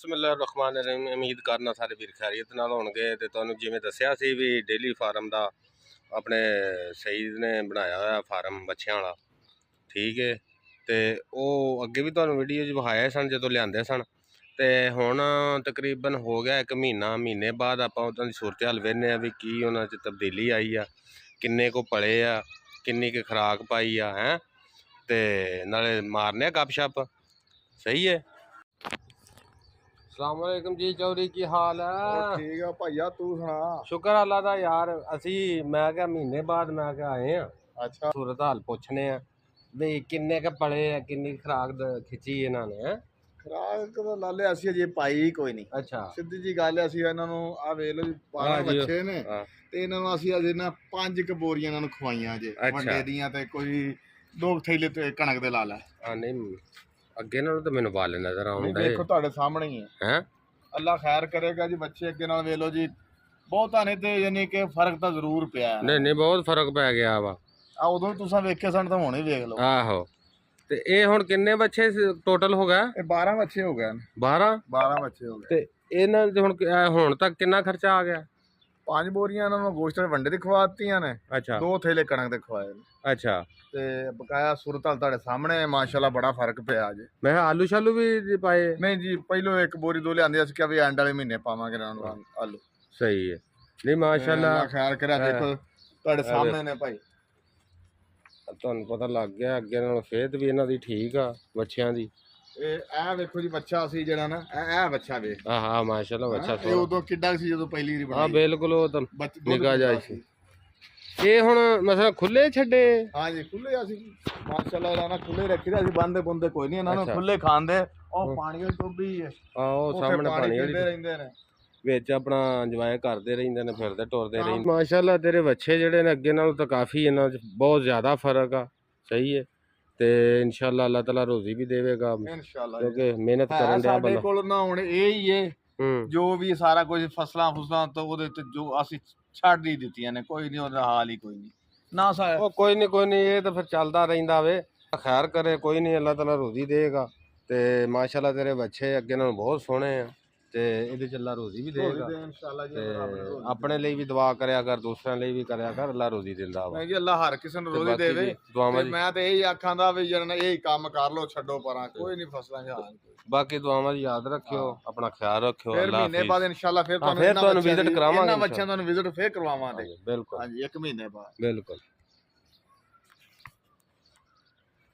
ਬਿਸਮਿਲ੍ਲਾਹਿਰ-ਰਹਿਮਾਨਿਰ-ਰਹੀਮ। ਉਮੀਦ ਕਰਨਾ ਸਾਰੇ ਵੀਰ ਖੈਰੀਅਤ ਨਾਲ ਹੋਣਗੇ। ਤੇ ਤੁਹਾਨੂੰ ਜਿਵੇਂ ਦੱਸਿਆ ਸੀ ਵੀ ਡੇਲੀ ਫਾਰਮ ਦਾ ਆਪਣੇ ਸਈਦ ਨੇ ਬਣਾਇਆ ਹੋਇਆ ਫਾਰਮ ਬੱਚਿਆਂ ਵਾਲਾ, ਠੀਕ ਹੈ। ਤੇ ਉਹ ਅੱਗੇ ਵੀ ਤੁਹਾਨੂੰ ਵੀਡੀਓ 'ਚ ਵਿਖਾਏ ਸਨ ਜਦੋਂ ਲਿਆਂਦੇ ਸਨ। ਤੇ ਹੁਣ ਤਕਰੀਬਨ ਹੋ ਗਿਆ 1 ਮਹੀਨੇ ਬਾਅਦ ਆਪਾਂ ਉਹਨਾਂ ਦੀ ਸੂਰਤ ਹਾਲ ਵੇਖਦੇ ਹਾਂ ਵੀ ਕੀ ਉਹਨਾਂ 'ਚ ਤਬਦੀਲੀ ਆਈ ਆ, ਕਿੰਨੇ ਕੁ ਪਲੇ ਆ, ਕਿੰਨੀ ਕੁ ਖੁਰਾਕ ਪਾਈ ਆ ਹੈ। ਤੇ ਨਾਲੇ ਮਾਰਨੇ ਗੱਪ शप। सही है। अस्सलाम वालेकुम जी चौधरी, की हाल है? ठीक है भाईया, तू सुना? शुक्र अल्लाह दा यार। असी मैं क्या महीने बाद मैं क्या आए हैं। अच्छा, सूरत हाल पुछने भी किन्ने के पड़े है, किन्नी खुराक खिंची इन्होंने है। खुराक तो लाले ਅਸੀਂ ਅਜੇ ਪਾਈ ਕੋਈ ਨਹੀਂ। अच्छा, ਸਿੱਧੀ ਜੀ ਗੱਲ ਹੈ, ਅਸੀਂ ਇਹਨਾਂ ਨੂੰ ਆ ਵੇਖ ਲਓ 12 ਬੱਚੇ ਨੇ ਤੇ ਇਹਨਾਂ ਨੂੰ ਅਸੀਂ ਅਜੇ ਨਾ 5 ਕ ਬੋਰੀਆਂ ਇਹਨਾਂ ਨੂੰ ਖਵਾਈਆਂ ਜੇ ਵੱਡੇ ਦੀਆਂ, ਤੇ ਕੋਈ 2 ਥੈਲੇ ਤੇ ਕਣਕ ਦੇ ਲਾ ਲੈ। ਹਾਂ ਨਹੀਂ ਅੱਗੇ ਨਾਲੋਂ ਤਾਂ ਮੈਨੂੰ ਵਾਲੇ ਨਜ਼ਰ ਆਉਂਦਾ ਦੇਖੋ ਤੁਹਾਡੇ ਸਾਹਮਣੇ ਹੀ ਹੈ। ਅੱਲਾ ਖੈਰ ਕਰੇਗਾ ਜੀ। ਬੱਚੇ ਅੱਗੇ ਨਾਲ ਵੇਖ ਲਓ ਜੀ, ਬਹੁਤਾ ਨਹੀਂ ਤੇ ਯਾਨੀ ਕਿ ਫਰਕ ਤਾਂ ਜ਼ਰੂਰ ਪਿਆ। ਨਹੀਂ ਬਹੁਤ ਫਰਕ ਪੈ ਗਿਆ ਵਾ। ਆ ਉਦੋਂ ਤੁਸੀਂ ਵੇਖੇ ਸਨ ਤਾਂ ਹੁਣ ਹੀ ਵੇਖ ਲਓ। ਆਹੋ। ਤੇ ਇਹ ਹੁਣ ਕਿੰਨੇ ਬੱਚੇ ਟੋਟਲ ਹੋ ਗਿਆ? ਇਹ 12 ਬੱਚੇ ਹੋ ਗਏ। 12 ਬੱਚੇ ਹੋ ਗਏ। ਤੇ ਇਹਨਾਂ ਦੇ ਹੁਣ ਤੱਕ ਕਿੰਨਾ ਖਰਚਾ ਆ ਗਿਆ? 5 ਬੋਰੀਆਂ ਇਹਨਾਂ ਨੂੰ ਗੋਸ਼ਤ ਦੇ ਵੰਡੇ ਦੀ ਖਵਾਤੀਆਂ ਨੇ। ਅੱਛਾ। 2 ਥੈਲੇ ਕਣਕ ਦੇ ਖਵਾਏ ਨੇ। ਅੱਛਾ। ਤੇ ਬਕਾਇਆ ਸੂਰਤ ਹਾਲ ਤੁਹਾਡੇ ਸਾਹਮਣੇ ਮਾਸ਼ਾਅੱਲਾ ਬੜਾ ਫਰਕ ਪਿਆ ਜੇ। ਮੈਂ ਕਿਹਾ ਆਲੂ ਸ਼ਾਲੂ ਵੀ ਪਾਏ? ਨਹੀਂ ਜੀ, ਪਹਿਲੋਂ 1 ਬੋਰੀ 2 ਲਿਆਂਦੇ, ਅਸੀਂ ਕਿਹਾ ਵੀ ਐਂਡ ਵਾਲੇ ਮਹੀਨੇ ਪਾਵਾਂਗੇ ਇਹਨਾਂ ਨੂੰ ਆਲੂ। ਸਹੀ ਹੈ। ਨਹੀਂ ਮਾਸ਼ਾਅੱਲਾ ਖੈਰ ਕਰਿਆ। ਦੇਖੋ ਤੁਹਾਡੇ ਸਾਹਮਣੇ ਨੇ ਭਾਈ, ਤੁਹਾਨੂੰ ਪਤਾ ਲੱਗ ਗਿਆ ਅੱਗੇ ਨਾਲੋਂ ਸਿਹਤ ਵੀ ਇਹਨਾਂ ਦੀ ਠੀਕ ਆ ਬੱਚਿਆਂ ਦੀ। ਇਹ ਵੇਖੋ ਜੀ ਬੱਚਾ ਸੀ ਜਿਹੜਾ ਨਾ, ਇਹ ਬੱਚਾ ਵੇਖ। ਹਾਂ ਮਾਸ਼ਾਅੱਲਾ ਬੱਚਾ ਇਹ ਉਦੋਂ ਕਿੱਡਾ ਸੀ ਜਦੋਂ ਪਹਿਲੀ ਵਾਰੀ ਬਣਾਈ? ਹਾਂ ਬਿਲਕੁਲ, ਉਹ ਤਾਂ ਨਿਗਾਹ ਜਾਈ ਸੀ। ਇਹ ਹੁਣ ਮਸਲਾ ਖੁੱਲੇ ਛੱਡੇ? ਹਾਂ ਜੀ ਖੁੱਲੇ। ਅਸੀਂ ਮਾਸ਼ਾਅੱਲਾ ਇਹਨਾਂ ਨਾਲ ਖੁੱਲੇ ਰੱਖੀ ਦੇ। ਅਸੀਂ ਬੰਦੇ ਬੁੰਦੇ ਕੋਈ ਨਹੀਂ, ਇਹਨਾਂ ਨੂੰ ਖੁੱਲੇ ਖਾਂਦੇ। ਉਹ ਪਾਣੀ ਵਾਲੀ ਟੋਬੀ ਹੈ, ਉਹ ਸਾਹਮਣੇ ਪਾਣੀ ਵਾਲੀ ਰਹਿੰਦੇ ਨੇ, ਵਿੱਚ ਆਪਣਾ ਇੰਜੋਏ ਕਰਦੇ ਰਹਿੰਦੇ ਨੇ, ਫਿਰਦੇ ਟੁਰਦੇ ਰਹਿੰਦੇ। ਮਾਸ਼ਾਅੱਲਾ ਤੇਰੇ ਬੱਚੇ ਜਿਹੜੇ ਨੇ ਅੱਗੇ ਨਾਲੋਂ ਤਾਂ ਕਾਫੀ ਇਹਨਾਂ 'ਚ ਬਹੁਤ ਜ਼ਿਆਦਾ ਫਰਕ ਆ। ਸਹੀ ਹੈ। ਤੇ ਇਨਸ਼ਾਅੱਲਾ ਅੱਲਾਹ ਤਾਲਾ ਰੋਜ਼ੀ ਵੀ ਦੇਵੇਗਾ ਇਨਸ਼ਾਅੱਲਾ, ਕਿਉਂਕਿ ਮਿਹਨਤ ਕਰਨ ਦਾ ਸਾਡੇ ਕੋਲ ਨਾ ਹੁਣ ਇਹ ਹੀ ਹੈ ਜੋ ਵੀ ਸਾਰਾ ਕੁਝ ਫਸਲਾਂ ਤੋਂ ਉਹਦੇ ਤੇ ਜੋ ਅਸੀਂ ਛੱਡ ਹੀ ਦਿੱਤੀਆਂ ਨੇ। ਕੋਈ ਨਹੀਂ, ਉਹਦਾ ਹਾਲ ਹੀ ਕੋਈ ਨਹੀਂ ਨਾ ਸਾ। ਉਹ ਕੋਈ ਨਹੀਂ ਇਹ ਤਾਂ ਫਿਰ ਚੱਲਦਾ ਰਹਿੰਦਾ ਵੇ। ਖੈਰ ਕਰੇ, ਕੋਈ ਨਹੀਂ, ਅੱਲਾਹ ਤਾਲਾ ਰੋਜ਼ੀ ਦੇਗਾ। ਤੇ ਮਾਸ਼ਾਅੱਲਾ ਤੇਰੇ ਬੱਚੇ ਅੱਗੇ ਨਾਲੋਂ ਬਹੁਤ ਸੋਹਣੇ ਆ ਤੇ ਇਹਦੇ ਚ ਅੱਲਾਹ ਰੋਜ਼ੀ ਵੀ ਦੇਗਾ ਇਨਸ਼ਾਅੱਲਾ ਜੀ। ਆਪਣੇ ਲਈ ਵੀ ਦੁਆ ਕਰਿਆ ਕਰ, ਦੂਸਰਿਆਂ ਲਈ ਵੀ ਕਰਿਆ ਕਰ, ਅੱਲਾਹ ਰੋਜ਼ੀ ਦਿੰਦਾ ਵਾ। ਨਹੀਂ ਜੀ, ਅੱਲਾਹ ਹਰ ਕਿਸੇ ਨੂੰ ਰੋਜ਼ੀ ਦੇਵੇ। ਮੈਂ ਤੇ ਇਹੀ ਆਖਾਂ ਦਾ ਵੀ ਜਨ ਇਹ ਕੰਮ ਕਰ ਲੋ, ਛੱਡੋ ਪਰਾਂ, ਕੋਈ ਨਹੀਂ ਫਸਲਾਂ ਹਾਲ। ਬਾਕੀ ਦੁਆਵਾਂ ਦੀ ਯਾਦ ਰੱਖਿਓ, ਆਪਣਾ ਖਿਆਲ ਰੱਖਿਓ। ਫਿਰ ਮਹੀਨੇ ਬਾਅਦ ਇਨਸ਼ਾਅੱਲਾ ਫਿਰ ਤੁਹਾਨੂੰ ਵਿਜ਼ਿਟ ਕਰਾਵਾਂਗੇ। ਇਹਨਾਂ ਬੱਚਿਆਂ ਤੁਹਾਨੂੰ ਵਿਜ਼ਿਟ ਫੇਰ ਕਰਵਾਵਾਂਗੇ। ਬਿਲਕੁਲ। ਹਾਂਜੀ 1 ਮਹੀਨੇ ਬਾਅਦ। ਬਿਲਕੁਲ।